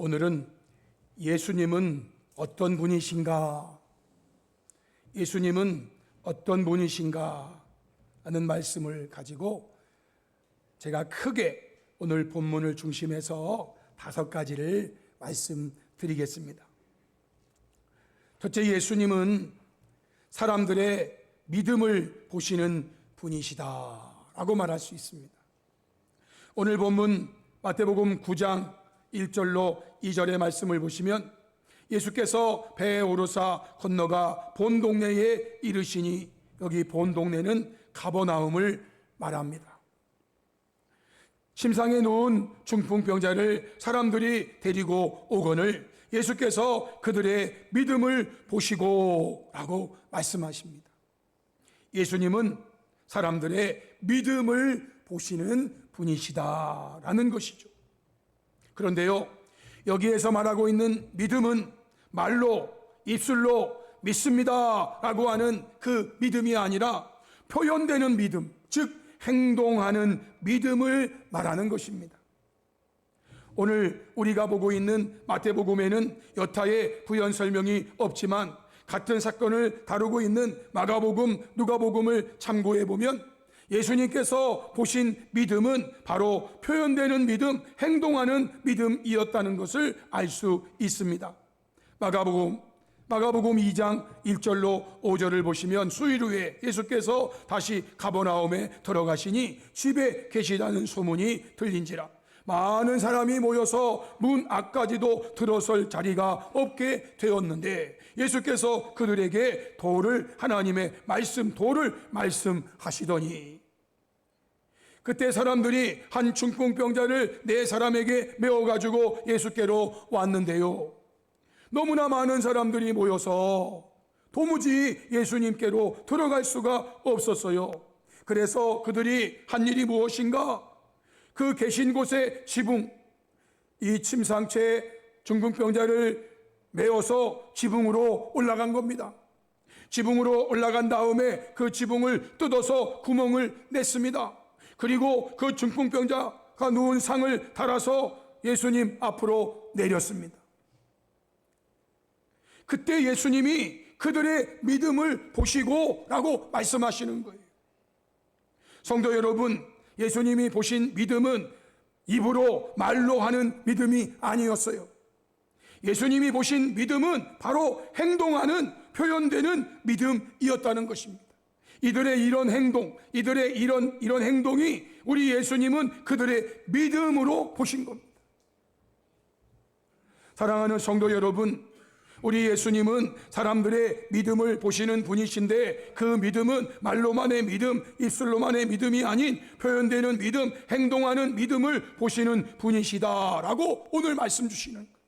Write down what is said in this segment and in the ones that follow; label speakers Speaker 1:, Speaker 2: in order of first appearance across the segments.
Speaker 1: 오늘은 예수님은 어떤 분이신가? 예수님은 어떤 분이신가? 하는 말씀을 가지고 제가 크게 오늘 본문을 중심해서 5가지를 말씀드리겠습니다. 첫째, 예수님은 사람들의 믿음을 보시는 분이시다 라고 말할 수 있습니다. 오늘 본문 마태복음 9장 1절로 2절의 말씀을 보시면 예수께서 배에 오르사 건너가 본 동네에 이르시니, 여기 본 동네는 가버나움을 말합니다. 침상에 누운 중풍병자를 사람들이 데리고 오거늘 예수께서 그들의 믿음을 보시고 라고 말씀하십니다. 예수님은 사람들의 믿음을 보시는 분이시다라는 것이죠. 그런데요, 여기에서 말하고 있는 믿음은 말로, 입술로 믿습니다 라고 하는 그 믿음이 아니라 표현되는 믿음, 즉 행동하는 믿음을 말하는 것입니다. 오늘 우리가 보고 있는 마태복음에는 여타의 부연 설명이 없지만 같은 사건을 다루고 있는 마가복음, 누가복음을 참고해 보면 예수님께서 보신 믿음은 바로 표현되는 믿음, 행동하는 믿음이었다는 것을 알 수 있습니다. 마가복음 2장 1절로 5절을 보시면 수일 후에 예수께서 다시 가버나움에 들어가시니 집에 계시다는 소문이 들린지라 많은 사람이 모여서 문 앞까지도 들어설 자리가 없게 되었는데 예수께서 그들에게 하나님의 말씀, 도를 말씀하시더니, 그때 사람들이 한 중풍병자를 4사람에게 메어가지고 예수께로 왔는데요, 너무나 많은 사람들이 모여서 도무지 예수님께로 들어갈 수가 없었어요. 그래서 그들이 한 일이 무엇인가? 그 계신 곳에 지붕, 이 침상채 중풍병자를 메어서 지붕으로 올라간 겁니다. 지붕으로 올라간 다음에 그 지붕을 뜯어서 구멍을 냈습니다. 그리고 그 중풍병자가 누운 상을 달아서 예수님 앞으로 내렸습니다. 그때 예수님이 그들의 믿음을 보시고 라고 말씀하시는 거예요. 성도 여러분, 예수님이 보신 믿음은 입으로 말로 하는 믿음이 아니었어요. 예수님이 보신 믿음은 바로 행동하는, 표현되는 믿음이었다는 것입니다. 이들의 이런 행동, 이들의 이런 행동이 우리 예수님은 그들의 믿음으로 보신 겁니다. 사랑하는 성도 여러분, 우리 예수님은 사람들의 믿음을 보시는 분이신데 그 믿음은 말로만의 믿음, 입술로만의 믿음이 아닌 표현되는 믿음, 행동하는 믿음을 보시는 분이시다라고 오늘 말씀 주시는 거예요.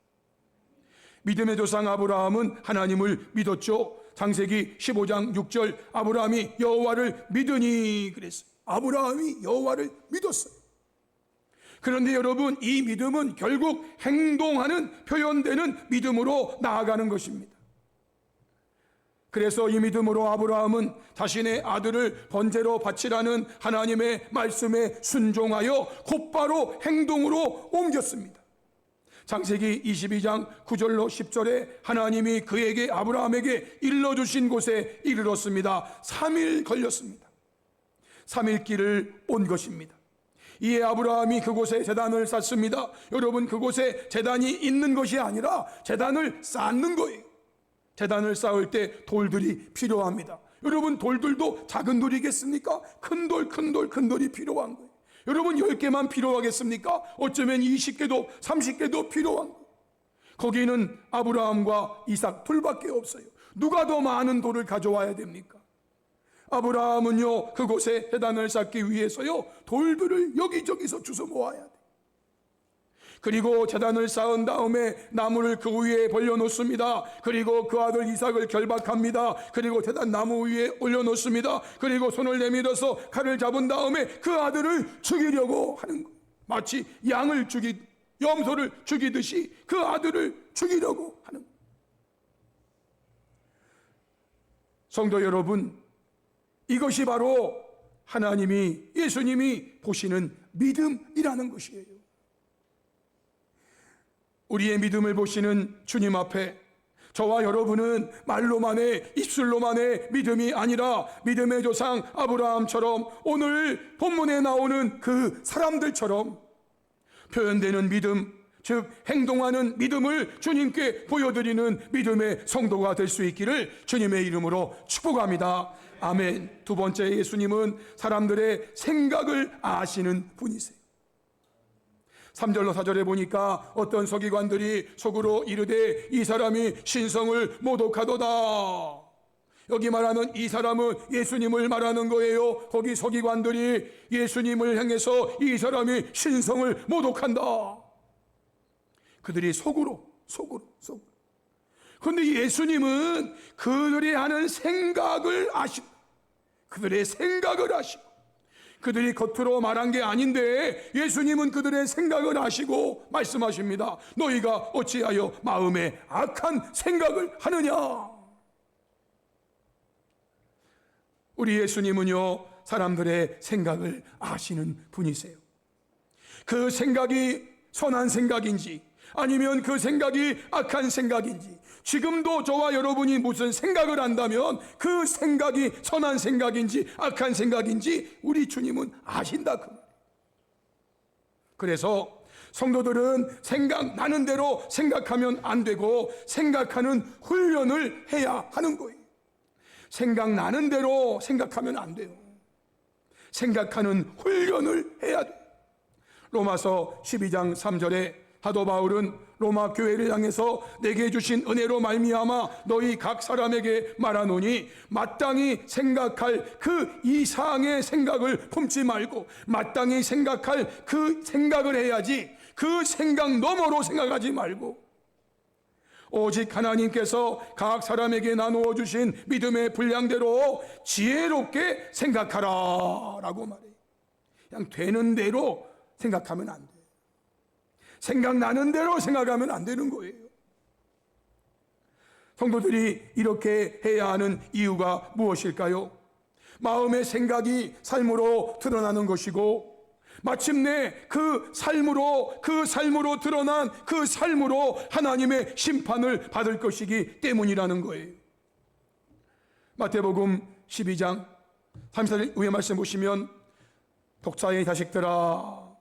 Speaker 1: 믿음의 조상 아브라함은 하나님을 믿었죠. 창세기 15장 6절, 아브라함이 여호와를 믿으니 그랬어요. 아브라함이 여호와를 믿었어요. 그런데 여러분, 이 믿음은 결국 행동하는, 표현되는 믿음으로 나아가는 것입니다. 그래서 이 믿음으로 아브라함은 자신의 아들을 번제로 바치라는 하나님의 말씀에 순종하여 곧바로 행동으로 옮겼습니다. 창세기 22장 9절로 10절에 하나님이 그에게, 아브라함에게 일러주신 곳에 이르렀습니다. 3일 걸렸습니다. 3일 길을 온 것입니다. 이에 아브라함이 그곳에 제단을 쌓습니다. 여러분, 그곳에 제단이 있는 것이 아니라 제단을 쌓는 거예요. 제단을 쌓을 때 돌들이 필요합니다. 여러분, 돌들도 작은 돌이겠습니까? 큰 돌이 필요한 거예요. 여러분, 10개만 필요하겠습니까? 어쩌면 20개도 30개도 필요한 거예요. 거기는 아브라함과 이삭 둘밖에 없어요. 누가 더 많은 돌을 가져와야 됩니까? 아브라함은요, 그곳에 제단을 쌓기 위해서요, 돌들을 여기저기서 주워 모아야 돼. 그리고 제단을 쌓은 다음에 나무를 그 위에 벌려놓습니다. 그리고 그 아들 이삭을 결박합니다. 그리고 제단 나무 위에 올려놓습니다. 그리고 손을 내밀어서 칼을 잡은 다음에 그 아들을 죽이려고 하는 거예요. 마치 염소를 죽이듯이 그 아들을 죽이려고 하는 거예요. 성도 여러분, 이것이 바로 예수님이 보시는 믿음이라는 것이에요. 우리의 믿음을 보시는 주님 앞에 저와 여러분은 말로만의, 입술로만의 믿음이 아니라 믿음의 조상 아브라함처럼 오늘 본문에 나오는 그 사람들처럼 표현되는 믿음, 즉 행동하는 믿음을 주님께 보여드리는 믿음의 성도가 될 수 있기를 주님의 이름으로 축복합니다. 아멘. 두 번째, 예수님은 사람들의 생각을 아시는 분이세요. 3절로 4절에 보니까 어떤 서기관들이 속으로 이르되 이 사람이 신성을 모독하도다. 여기 말하는 이 사람은 예수님을 말하는 거예요. 거기 서기관들이 예수님을 향해서 이 사람이 신성을 모독한다. 그들이 속으로. 그런데 예수님은 그들이 하는 생각을 아시고, 그들의 생각을 아시고, 그들이 겉으로 말한 게 아닌데 예수님은 그들의 생각을 아시고 말씀하십니다. 너희가 어찌하여 마음에 악한 생각을 하느냐. 우리 예수님은요, 사람들의 생각을 아시는 분이세요. 그 생각이 선한 생각인지 아니면 그 생각이 악한 생각인지, 지금도 저와 여러분이 무슨 생각을 한다면 그 생각이 선한 생각인지 악한 생각인지 우리 주님은 아신다. 그래서 성도들은 생각나는 대로 생각하면 안 되고 생각하는 훈련을 해야 하는 거예요. 생각나는 대로 생각하면 안 돼요. 생각하는 훈련을 해야 돼요. 로마서 12장 3절에 사도 바울은 로마 교회를 향해서 내게 주신 은혜로 말미암아 너희 각 사람에게 말하노니 마땅히 생각할 그 이상의 생각을 품지 말고 마땅히 생각할 그 생각을 해야지, 그 생각 너머로 생각하지 말고 오직 하나님께서 각 사람에게 나누어 주신 믿음의 분량대로 지혜롭게 생각하라 라고 말해요. 그냥 되는 대로 생각하면 안 돼요. 생각나는 대로 생각하면 안 되는 거예요. 성도들이 이렇게 해야 하는 이유가 무엇일까요? 마음의 생각이 삶으로 드러나는 것이고 마침내 그 삶으로 드러난 그 삶으로 하나님의 심판을 받을 것이기 때문이라는 거예요. 마태복음 12장 34절 위에 말씀 보시면 독사의 자식들아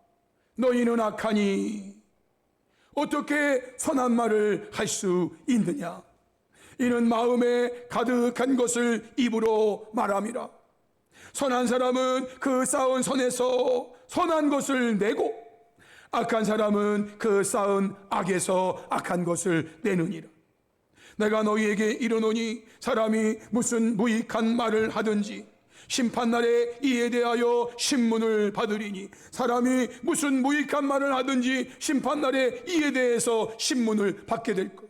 Speaker 1: 너희는 악하니 어떻게 선한 말을 할 수 있느냐? 이는 마음에 가득한 것을 입으로 말함이라. 선한 사람은 그 쌓은 선에서 선한 것을 내고 악한 사람은 그 쌓은 악에서 악한 것을 내느니라. 내가 너희에게 이르노니 사람이 무슨 무익한 말을 하든지 심판날에 이에 대하여 신문을 받으리니 사람이 무슨 무익한 말을 하든지 심판날에 이에 대해서 신문을 받게 될 거예요.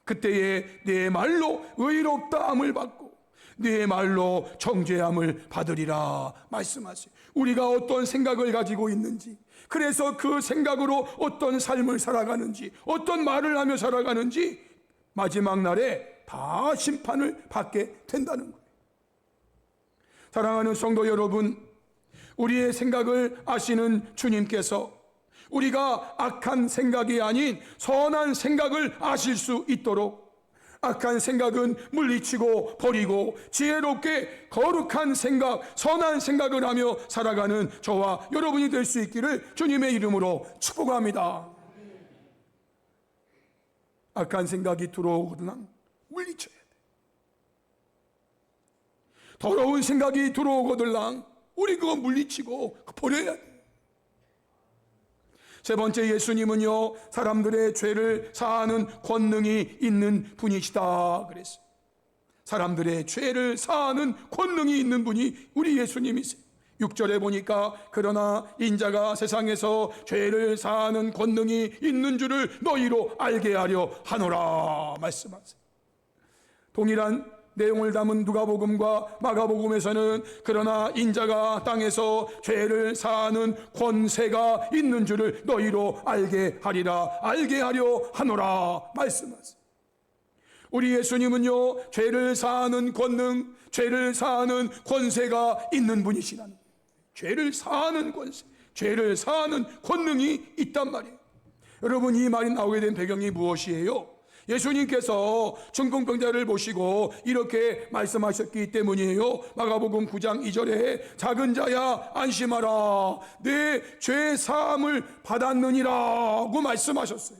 Speaker 1: 그때에 내 말로 의롭다함을 받고 내 말로 정죄함을 받으리라 말씀하세요. 우리가 어떤 생각을 가지고 있는지, 그래서 그 생각으로 어떤 삶을 살아가는지, 어떤 말을 하며 살아가는지 마지막 날에 다 심판을 받게 된다는 거예요. 사랑하는 성도 여러분, 우리의 생각을 아시는 주님께서 우리가 악한 생각이 아닌 선한 생각을 아실 수 있도록 악한 생각은 물리치고 버리고 지혜롭게 거룩한 생각, 선한 생각을 하며 살아가는 저와 여러분이 될 수 있기를 주님의 이름으로 축복합니다. 악한 생각이 들어오거든 물리쳐야 돼. 더러운 생각이 들어오거들랑 우리 그거 물리치고 버려야 돼. 세 번째, 예수님은요 사람들의 죄를 사하는 권능이 있는 분이시다 그랬어요. 사람들의 죄를 사하는 권능이 있는 분이 우리 예수님이세요. 6절에 보니까 그러나 인자가 세상에서 죄를 사하는 권능이 있는 줄을 너희로 알게 하려 하노라 말씀하세요. 동일한 내용을 담은 누가복음과 마가복음에서는 그러나 인자가 땅에서 죄를 사하는 권세가 있는 줄을 너희로 알게 하리라, 알게 하려 하노라 말씀하세요. 우리 예수님은요 죄를 사하는 권능, 죄를 사하는 권세가 있는 분이시라는 거예요. 죄를 사하는 권세, 죄를 사하는 권능이 있단 말이에요. 여러분, 이 말이 나오게 된 배경이 무엇이에요? 예수님께서 중풍병자를 보시고 이렇게 말씀하셨기 때문이에요. 마가복음 9장 2절에 작은 자야 안심하라, 내 죄 사함을 받았느니라고 말씀하셨어요.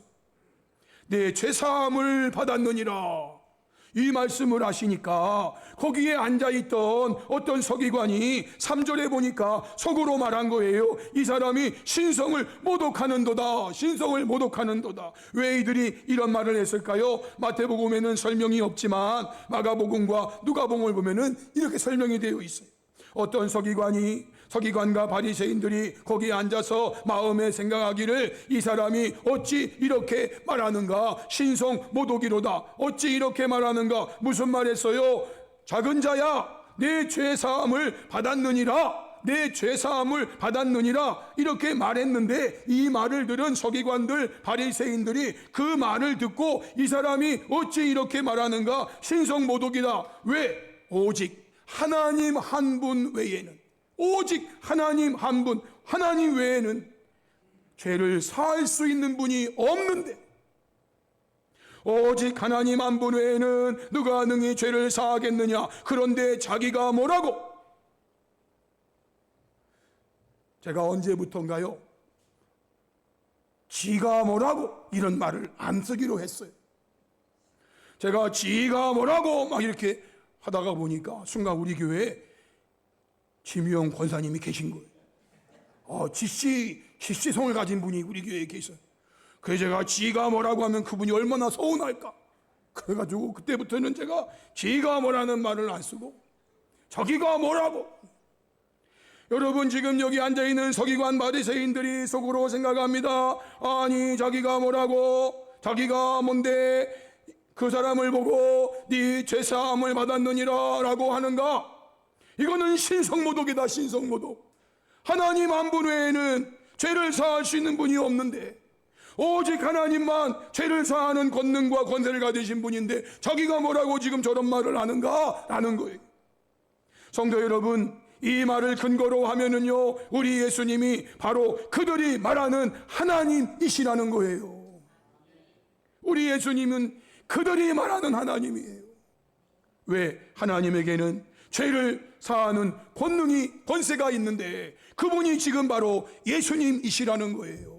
Speaker 1: 내 죄 사함을 받았느니라, 이 말씀을 하시니까 거기에 앉아있던 어떤 서기관이 3절에 보니까 속으로 말한 거예요. 이 사람이 신성을 모독하는도다, 신성을 모독하는도다. 왜 이들이 이런 말을 했을까요? 마태복음에는 설명이 없지만 마가복음과 누가복음을 보면은 이렇게 설명이 되어 있어요. 어떤 서기관과 바리새인들이 거기에 앉아서 마음에 생각하기를, 이 사람이 어찌 이렇게 말하는가, 신성 모독이로다, 어찌 이렇게 말하는가. 무슨 말했어요? 작은 자야 내 죄사함을 받았느니라, 내 죄사함을 받았느니라, 이렇게 말했는데, 이 말을 들은 서기관들 바리새인들이 그 말을 듣고 이 사람이 어찌 이렇게 말하는가, 신성 모독이다. 왜? 오직 하나님 한 분 외에는, 오직 하나님 한 분, 하나님 외에는 죄를 사할 수 있는 분이 없는데, 오직 하나님 한 분 외에는 누가 능히 죄를 사하겠느냐. 그런데 자기가 뭐라고? 제가 언제부턴가요, 지가 뭐라고 이런 말을 안 쓰기로 했어요. 제가 지가 뭐라고 막 이렇게 하다가 보니까 순간 우리 교회에 지미영 권사님이 계신 거예요. 지시성을 가진 분이 우리 교회에 계셔요. 그래서 제가 지가 뭐라고 하면 그분이 얼마나 서운할까. 그래가지고 그때부터는 제가 지가 뭐라는 말을 안 쓰고 저기가 뭐라고. 여러분, 지금 여기 앉아있는 서기관 바리새인들이 속으로 생각합니다. 아니, 자기가 뭐라고, 자기가 뭔데 그 사람을 보고 네 죄사함을 받았느니라 라고 하는가? 이거는 신성모독이다, 신성모독. 하나님 한 분 외에는 죄를 사할 수 있는 분이 없는데, 오직 하나님만 죄를 사하는 권능과 권세를 가지신 분인데 자기가 뭐라고 지금 저런 말을 하는가? 라는 거예요. 성도 여러분, 이 말을 근거로 하면은요, 우리 예수님이 바로 그들이 말하는 하나님이시라는 거예요. 우리 예수님은 그들이 말하는 하나님이에요. 왜? 하나님에게는 죄를 사하는 권능이, 권세가 있는데 그분이 지금 바로 예수님이시라는 거예요.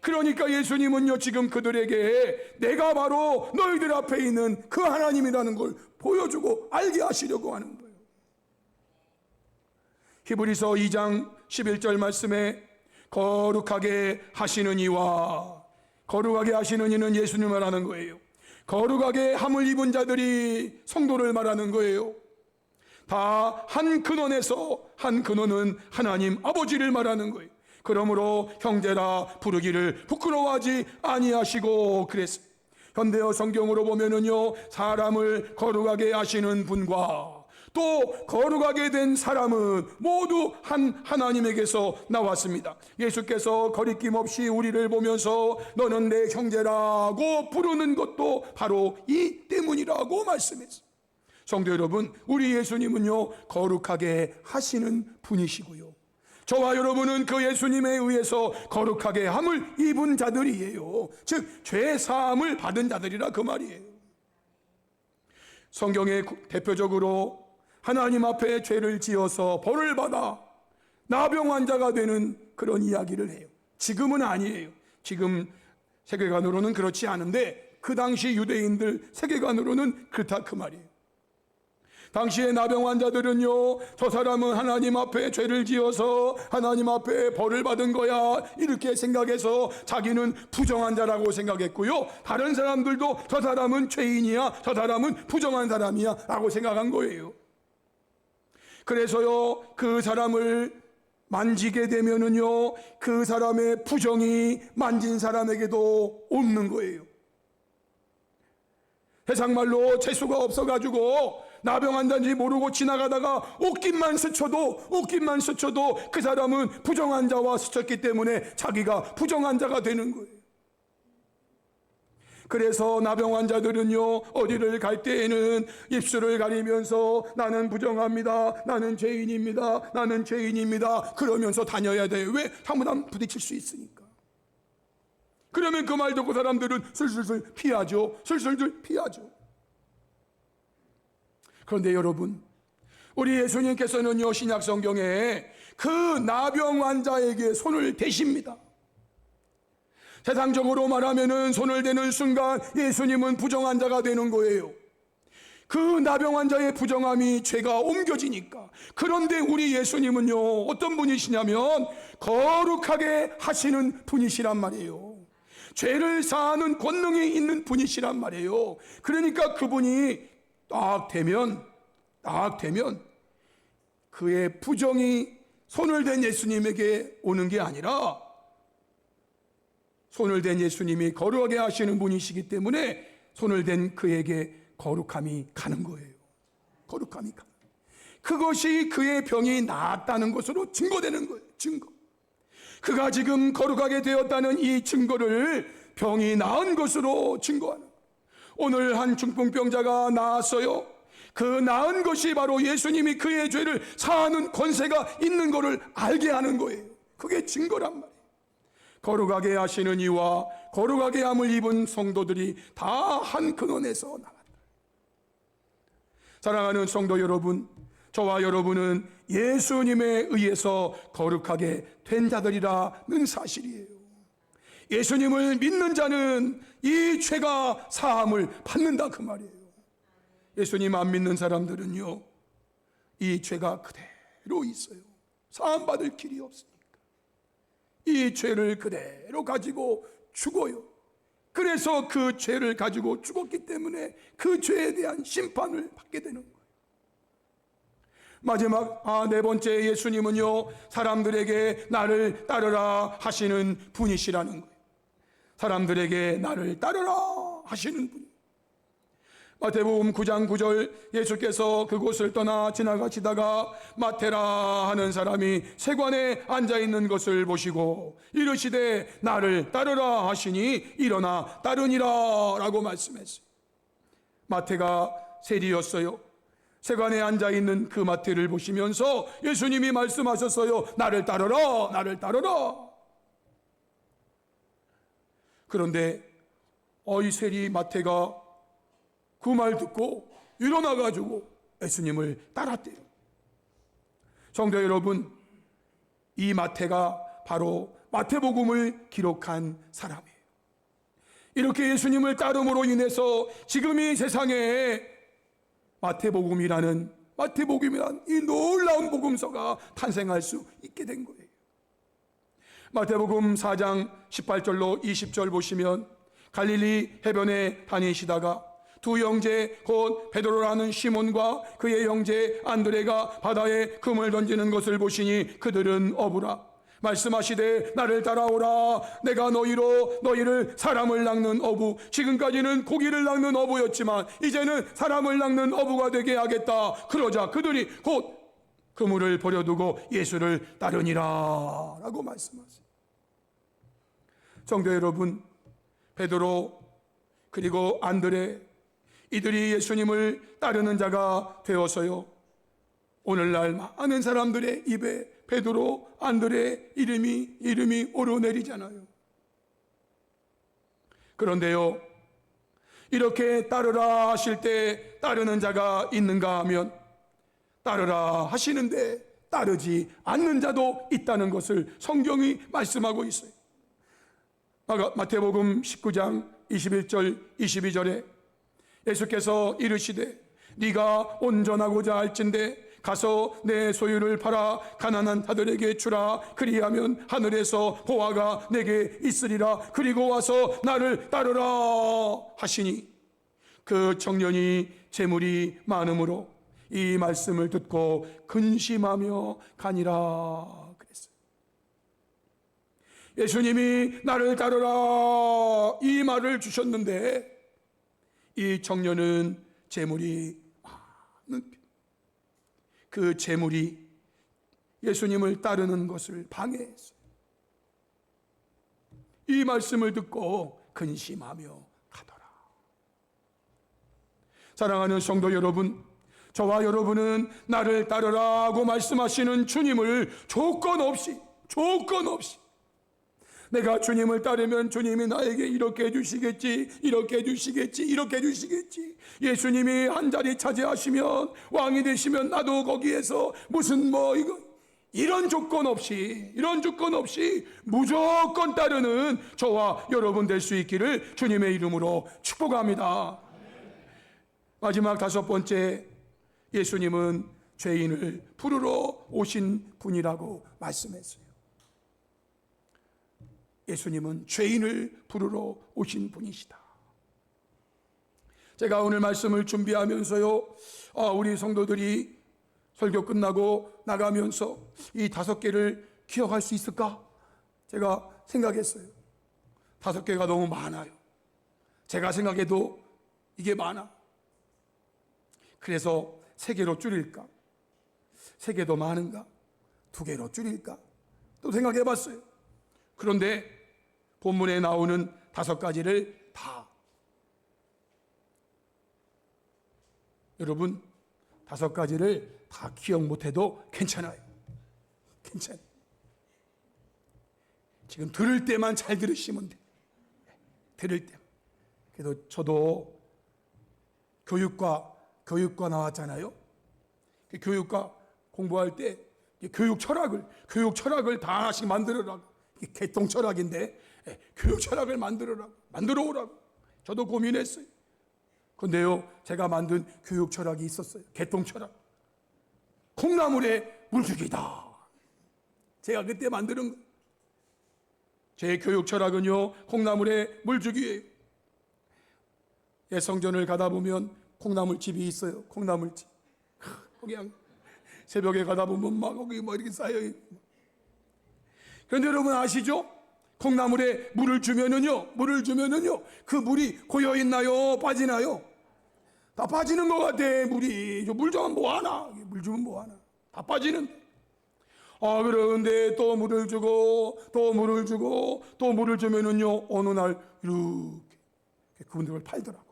Speaker 1: 그러니까 예수님은요, 지금 그들에게 내가 바로 너희들 앞에 있는 그 하나님이라는 걸 보여주고 알게 하시려고 하는 거예요. 히브리서 2장 11절 말씀에 거룩하게 하시는 이와, 거룩하게 하시는 이는 예수님을 말하는 거예요. 거룩하게 함을 입은 자들이 성도를 말하는 거예요. 다 한 근원에서, 한 근원은 하나님 아버지를 말하는 거예요. 그러므로 형제라 부르기를 부끄러워하지 아니하시고 그랬어요. 현대어 성경으로 보면은요, 사람을 거룩하게 하시는 분과 또 거룩하게 된 사람은 모두 한 하나님에게서 나왔습니다. 예수께서 거리낌 없이 우리를 보면서 너는 내 형제라고 부르는 것도 바로 이 때문이라고 말씀했어요. 성도 여러분, 우리 예수님은요, 거룩하게 하시는 분이시고요, 저와 여러분은 그 예수님에 의해서 거룩하게 함을 입은 자들이에요. 즉 죄사함을 받은 자들이라 그 말이에요. 성경에 대표적으로 하나님 앞에 죄를 지어서 벌을 받아 나병 환자가 되는 그런 이야기를 해요. 지금은 아니에요. 지금 세계관으로는 그렇지 않은데 그 당시 유대인들 세계관으로는 그렇다 그 말이에요. 당시의 나병 환자들은요, 저 사람은 하나님 앞에 죄를 지어서 하나님 앞에 벌을 받은 거야 이렇게 생각해서 자기는 부정한 자라고 생각했고요, 다른 사람들도 저 사람은 죄인이야, 저 사람은 부정한 사람이야 라고 생각한 거예요. 그래서요, 그 사람을 만지게 되면은요, 그 사람의 부정이 만진 사람에게도 오는 거예요. 세상말로 재수가 없어가지고 나병 환자인지 모르고 지나가다가 옷깃만 스쳐도 그 사람은 부정한 자와 스쳤기 때문에 자기가 부정한 자가 되는 거예요. 그래서 나병 환자들은요, 어디를 갈 때에는 입술을 가리면서 나는 부정합니다, 나는 죄인입니다, 나는 죄인입니다 그러면서 다녀야 돼요. 왜? 잘못하면 부딪힐 수 있으니까. 그러면 그 말 듣고 사람들은 슬슬슬 피하죠. 슬슬슬 피하죠. 그런데 여러분, 우리 예수님께서는요, 신약 성경에 그 나병 환자에게 손을 대십니다. 세상적으로 말하면은 손을 대는 순간 예수님은 부정한 자가 되는 거예요. 그 나병 환자의 부정함이 죄가 옮겨지니까. 그런데 우리 예수님은요, 어떤 분이시냐면 거룩하게 하시는 분이시란 말이에요. 죄를 사하는 권능이 있는 분이시란 말이에요. 그러니까 그분이 딱 되면 그의 부정이 손을 댄 예수님에게 오는 게 아니라 손을 댄 예수님이 거룩하게 하시는 분이시기 때문에 손을 댄 그에게 거룩함이 가는 거예요. 거룩함이 가는 거예요. 그것이 그의 병이 나았다는 것으로 증거되는 거예요. 증거. 그가 지금 거룩하게 되었다는 이 증거를 병이 나은 것으로 증거하는 거예요. 오늘 한 중풍병자가 나았어요. 그 나은 것이 바로 예수님이 그의 죄를 사하는 권세가 있는 것을 알게 하는 거예요. 그게 증거란 말이에요. 거룩하게 하시는 이와 거룩하게 함을 입은 성도들이 다 한 근원에서 나왔다. 사랑하는 성도 여러분, 저와 여러분은 예수님에 의해서 거룩하게 된 자들이라는 사실이에요. 예수님을 믿는 자는 이 죄가 사함을 받는다 그 말이에요. 예수님 안 믿는 사람들은요, 이 죄가 그대로 있어요. 사함 받을 길이 없으니까 이 죄를 그대로 가지고 죽어요. 그래서 그 죄를 가지고 죽었기 때문에 그 죄에 대한 심판을 받게 되는 거예요. 마지막 네 번째, 예수님은요, 사람들에게 나를 따르라 하시는 분이시라는 거예요. 사람들에게 나를 따르라 하시는 분. 마태복음 9장 9절, 예수께서 그곳을 떠나 지나가시다가 마테라 하는 사람이 세관에 앉아있는 것을 보시고 이르시되 나를 따르라 하시니 일어나 따르니라 라고 말씀했어요. 마태가 세리였어요. 세관에 앉아있는 그 마태를 보시면서 예수님이 말씀하셨어요. 나를 따르라, 나를 따르라. 그런데 이 세리 마태가 그 말 듣고 일어나가지고 예수님을 따랐대요. 성도 여러분, 이 마태가 바로 마태복음을 기록한 사람이에요. 이렇게 예수님을 따름으로 인해서 지금 이 세상에 마태복음이라는 이 놀라운 복음서가 탄생할 수 있게 된 거예요. 마태복음 4장 18절로 20절 보시면 갈릴리 해변에 다니시다가 두 형제 곧 베드로라는 시몬과 그의 형제 안드레가 바다에 금을 던지는 것을 보시니 그들은 어부라. 말씀하시되 나를 따라오라. 내가 너희를 사람을 낚는 어부, 지금까지는 고기를 낚는 어부였지만 이제는 사람을 낚는 어부가 되게 하겠다. 그러자 그들이 곧 그물을 버려두고 예수를 따르니라 라고 말씀하세요. 성도 여러분, 베드로 그리고 안드레, 이들이 예수님을 따르는 자가 되어서요, 오늘날 많은 사람들의 입에 베드로, 안드레 이름이 오르내리잖아요. 그런데요, 이렇게 따르라 하실 때 따르는 자가 있는가 하면 따르라 하시는데 따르지 않는 자도 있다는 것을 성경이 말씀하고 있어요. 마태복음 19장 21절 22절에 예수께서 이르시되 네가 온전하고자 할진대 가서 내 소유를 팔아 가난한 자들에게 주라. 그리하면 하늘에서 보화가 내게 있으리라. 그리고 와서 나를 따르라 하시니 그 청년이 재물이 많음으로 이 말씀을 듣고 근심하며 가니라 그랬어요. 예수님이 나를 따르라 이 말을 주셨는데 이 청년은 재물이 많은, 그 재물이 예수님을 따르는 것을 방해했어요. 이 말씀을 듣고 근심하며 가더라. 사랑하는 성도 여러분, 저와 여러분은 나를 따르라고 말씀하시는 주님을 조건 없이 내가 주님을 따르면 주님이 나에게 이렇게 해주시겠지, 이렇게 해주시겠지, 이렇게 해주시겠지. 예수님이 한 자리 차지하시면, 왕이 되시면 나도 거기에서 무슨 이런 조건 없이 무조건 따르는 저와 여러분 될 수 있기를 주님의 이름으로 축복합니다. 마지막 다섯 번째, 예수님은 죄인을 부르러 오신 분이라고 말씀했어요. 예수님은 죄인을 부르러 오신 분이시다. 제가 오늘 말씀을 준비하면서요, 우리 성도들이 설교 끝나고 나가면서 이 5개를 기억할 수 있을까? 제가 생각했어요. 5개가 너무 많아요. 제가 생각해도 이게 많아. 그래서 3개로 줄일까? 3개도 많은가? 2개로 줄일까? 또 생각해 봤어요. 그런데 본문에 나오는 5가지를 다, 여러분 5가지를 다 기억 못해도 괜찮아요. 괜찮아요. 지금 들을 때만 잘 들으시면 돼. 들을 때. 그래도 저도 교육과 나왔잖아요. 교육과 공부할 때 교육 철학을 다 하나씩 만들어라고. 개통 철학인데 교육 철학을 만들어 오라고. 저도 고민했어요. 근데요, 제가 만든 교육 철학이 있었어요. 개통 철학. 콩나물의 물주기다. 제가 그때 만드는 제 교육 철학은요, 콩나물의 물주기예요. 성전을 가다 보면 콩나물집이 있어요. 콩나물집. 그냥 새벽에 가다 보면 막 거기 이렇게 쌓여. 그런데 여러분 아시죠? 콩나물에 물을 주면은요, 그 물이 고여 있나요? 빠지나요? 다 빠지는 것 같아. 물이. 물 주면 뭐하나? 물 주면 뭐하나? 다 빠지는데. 그런데 또 물을 주고 또 물을 주면은요, 어느 날 이렇게 그분들을 팔더라고.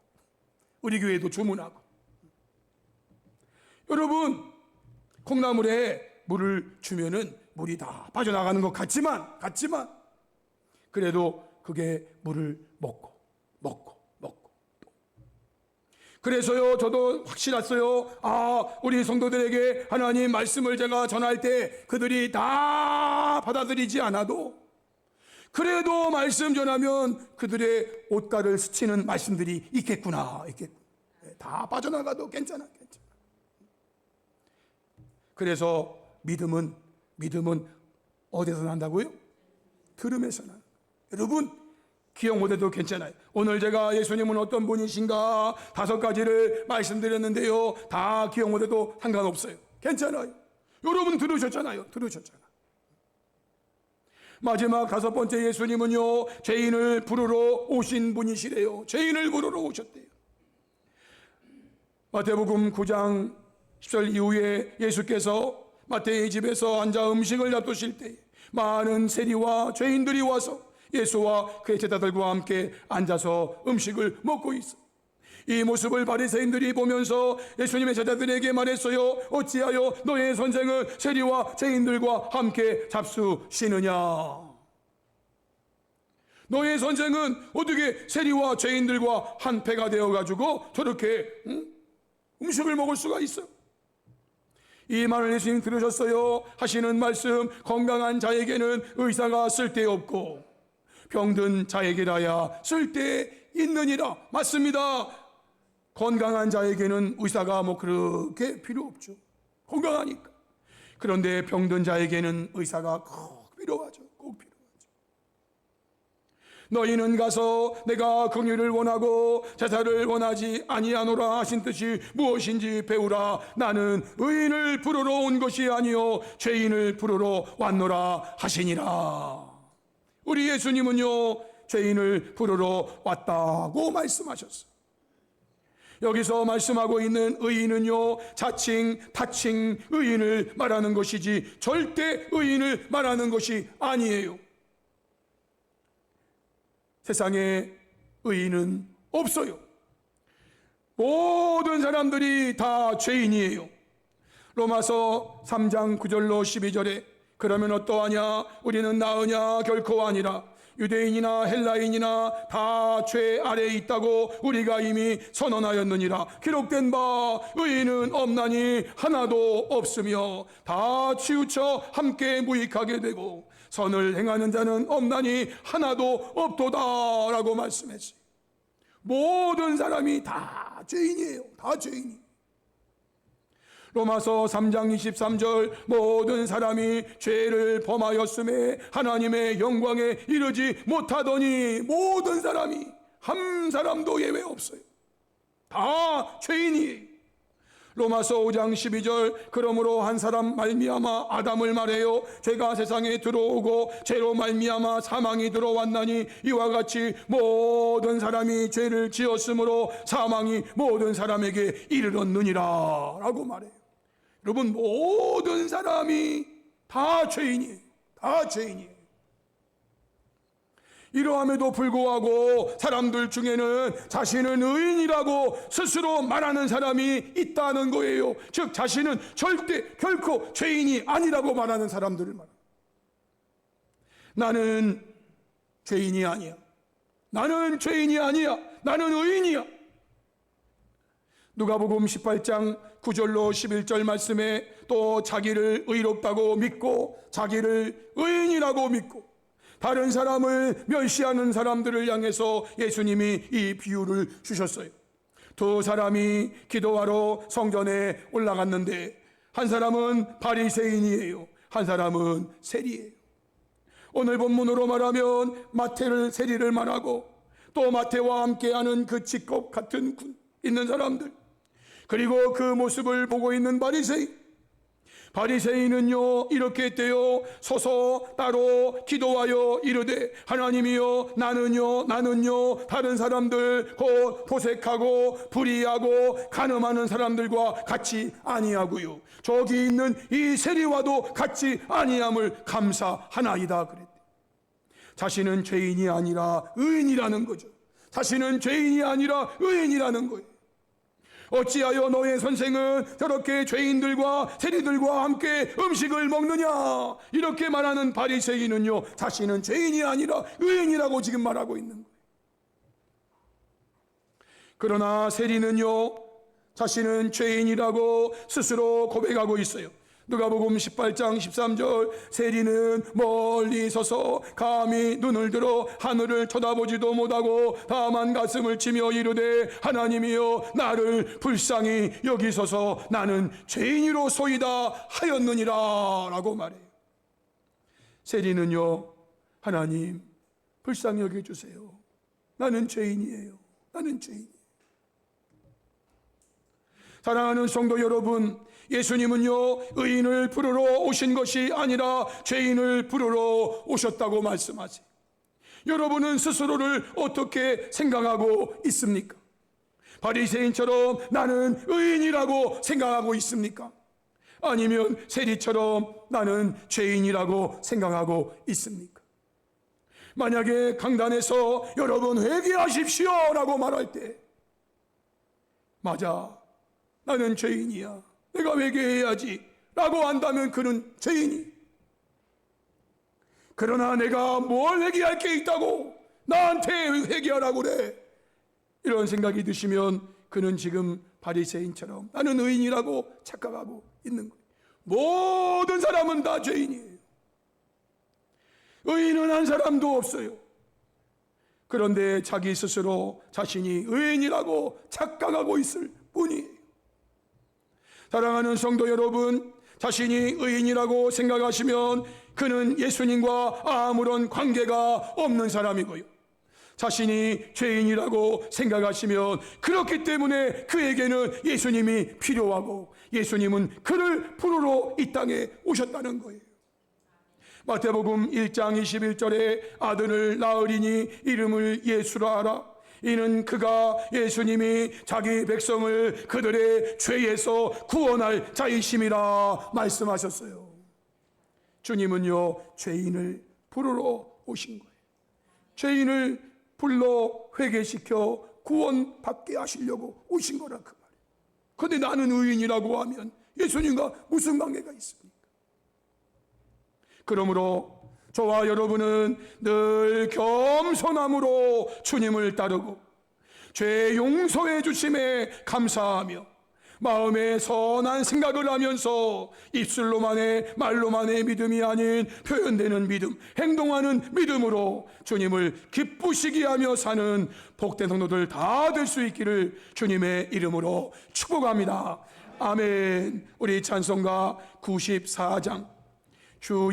Speaker 1: 우리 교회도 주문하고. 여러분, 콩나물에 물을 주면은 물이 다 빠져나가는 것 같지만 그래도 그게 물을 먹고 그래서요, 저도 확실했어요. 우리 성도들에게 하나님 말씀을 제가 전할 때 그들이 다 받아들이지 않아도 그래도 말씀 전하면 그들의 옷가를 스치는 말씀들이 있겠구나. 다 빠져나가도 괜찮아. 그래서 믿음은 어디서 난다고요? 들음에서 난. 여러분, 기억 못해도 괜찮아요. 오늘 제가 예수님은 어떤 분이신가 5가지를 말씀드렸는데요, 다 기억 못해도 상관없어요. 괜찮아요. 여러분 들으셨잖아요. 마지막 5번째, 예수님은요, 죄인을 부르러 오신 분이시래요. 죄인을 부르러 오셨대요. 마태복음 9장 10절 이후에 예수께서 마태의 집에서 앉아 음식을 놔두실 때 많은 세리와 죄인들이 와서 예수와 그의 제자들과 함께 앉아서 음식을 먹고 있어. 이 모습을 바리새인들이 보면서 예수님의 제자들에게 말했어요. 어찌하여 너의 선생은 세리와 죄인들과 함께 잡수시느냐? 너의 선생은 어떻게 세리와 죄인들과 한 패가 되어가지고 저렇게 음식을 먹을 수가 있어요? 이 말을 예수님 들으셨어요? 하시는 말씀, 건강한 자에게는 의사가 쓸데없고 병든 자에게라야 쓸데있느니라. 맞습니다. 건강한 자에게는 의사가 그렇게 필요 없죠. 건강하니까. 그런데 병든 자에게는 의사가 꼭 필요하죠. 너희는 가서 내가 긍휼을 원하고 제사를 원하지 아니하노라 하신 뜻이 무엇인지 배우라. 나는 의인을 부르러 온 것이 아니요 죄인을 부르러 왔노라 하시니라. 우리 예수님은요, 죄인을 부르러 왔다고 말씀하셨어요. 여기서 말씀하고 있는 의인은요, 자칭 타칭 의인을 말하는 것이지 절대 의인을 말하는 것이 아니에요. 세상에 의인은 없어요. 모든 사람들이 다 죄인이에요. 로마서 3장 9절로 12절에 그러면 어떠하냐? 우리는 나으냐? 결코 아니라 유대인이나 헬라인이나 다 죄 아래에 있다고 우리가 이미 선언하였느니라. 기록된 바 의인은 없나니 하나도 없으며 다 치우쳐 함께 무익하게 되고 선을 행하는 자는 없나니 하나도 없도다 라고 말씀했어요. 모든 사람이 다 죄인이에요. 다 죄인이. 로마서 3장 23절 모든 사람이 죄를 범하였음에 하나님의 영광에 이르지 못하더니 모든 사람이 한 사람도 예외 없어요. 다 죄인이에요. 로마서 5장 12절 그러므로 한 사람 말미암아 아담을 말해요 죄가 세상에 들어오고 죄로 말미암아 사망이 들어왔나니 이와 같이 모든 사람이 죄를 지었으므로 사망이 모든 사람에게 이르렀느니라 라고 말해요. 여러분 모든 사람이 다 죄인이에요. 다 죄인이에요. 이러함에도 불구하고 사람들 중에는 자신은 의인이라고 스스로 말하는 사람이 있다는 거예요. 즉 자신은 절대 결코 죄인이 아니라고 말하는 사람들을 말합니다. 나는 죄인이 아니야. 나는 죄인이 아니야. 나는 의인이야. 누가복음 18장 9절로 11절 말씀에 또 자기를 의롭다고 믿고 자기를 의인이라고 믿고 다른 사람을 멸시하는 사람들을 향해서 예수님이 이 비유를 주셨어요. 두 사람이 기도하러 성전에 올라갔는데 한 사람은 바리새인이에요. 한 사람은 세리예요. 오늘 본문으로 말하면 마태를 세리를 말하고 또 마태와 함께하는 그 직업 같은 군 있는 사람들 그리고 그 모습을 보고 있는 바리새인은요 이렇게 했대요. 서서 따로 기도하여 이르되 하나님이여 나는요 다른 사람들 곧 도색하고 불의하고 간음하는 사람들과 같이 아니하고요 저기 있는 이 세리와도 같이 아니함을 감사하나이다 그랬대. 자신은 죄인이 아니라 의인이라는 거죠. 자신은 죄인이 아니라 의인이라는 거예요. 어찌하여 너의 선생은 저렇게 죄인들과 세리들과 함께 음식을 먹느냐 이렇게 말하는 바리새인은요 자신은 죄인이 아니라 의인이라고 지금 말하고 있는 거예요. 그러나 세리는요 자신은 죄인이라고 스스로 고백하고 있어요. 누가복음 18장 13절 세리는 멀리 서서 감히 눈을 들어 하늘을 쳐다보지도 못하고 다만 가슴을 치며 이르되 하나님이여 나를 불쌍히 여기소서 나는 죄인이로소이다 하였느니라 라고 말해요. 세리는요 하나님 불쌍히 여겨주세요. 나는 죄인이에요. 나는 죄인이에요. 사랑하는 성도 여러분, 예수님은요 의인을 부르러 오신 것이 아니라 죄인을 부르러 오셨다고 말씀하세요. 여러분은 스스로를 어떻게 생각하고 있습니까? 바리새인처럼 나는 의인이라고 생각하고 있습니까? 아니면 세리처럼 나는 죄인이라고 생각하고 있습니까? 만약에 강단에서 여러분 회개하십시오 라고 말할 때 맞아 나는 죄인이야 내가 회개해야지 라고 한다면 그는 죄인이. 그러나 내가 뭘 회개할 게 있다고 나한테 회개하라고 그래 이런 생각이 드시면 그는 지금 바리새인처럼 나는 의인이라고 착각하고 있는 거예요. 모든 사람은 다 죄인이에요. 의인은 한 사람도 없어요. 그런데 자기 스스로 자신이 의인이라고 착각하고 있을 뿐이에요. 사랑하는 성도 여러분, 자신이 의인이라고 생각하시면 그는 예수님과 아무런 관계가 없는 사람이고요. 자신이 죄인이라고 생각하시면 그렇기 때문에 그에게는 예수님이 필요하고 예수님은 그를 부르러 이 땅에 오셨다는 거예요. 마태복음 1장 21절에 아들을 낳으리니 이름을 예수라 하라. 이는 그가 예수님이 자기 백성을 그들의 죄에서 구원할 자이심이라 말씀하셨어요. 주님은요 죄인을 부르러 오신 거예요. 죄인을 불러 회개시켜 구원받게 하시려고 오신 거라 그 말이에요. 그런데 나는 의인이라고 하면 예수님과 무슨 관계가 있습니까? 그러므로 저와 여러분은 늘 겸손함으로 주님을 따르고 죄 용서해 주심에 감사하며 마음에 선한 생각을 하면서 입술로만의 말로만의 믿음이 아닌 표현되는 믿음, 행동하는 믿음으로 주님을 기쁘시게 하며 사는 복된 성도들 다 될 수 있기를 주님의 이름으로 축복합니다. 아멘. 우리 찬송가 94장 주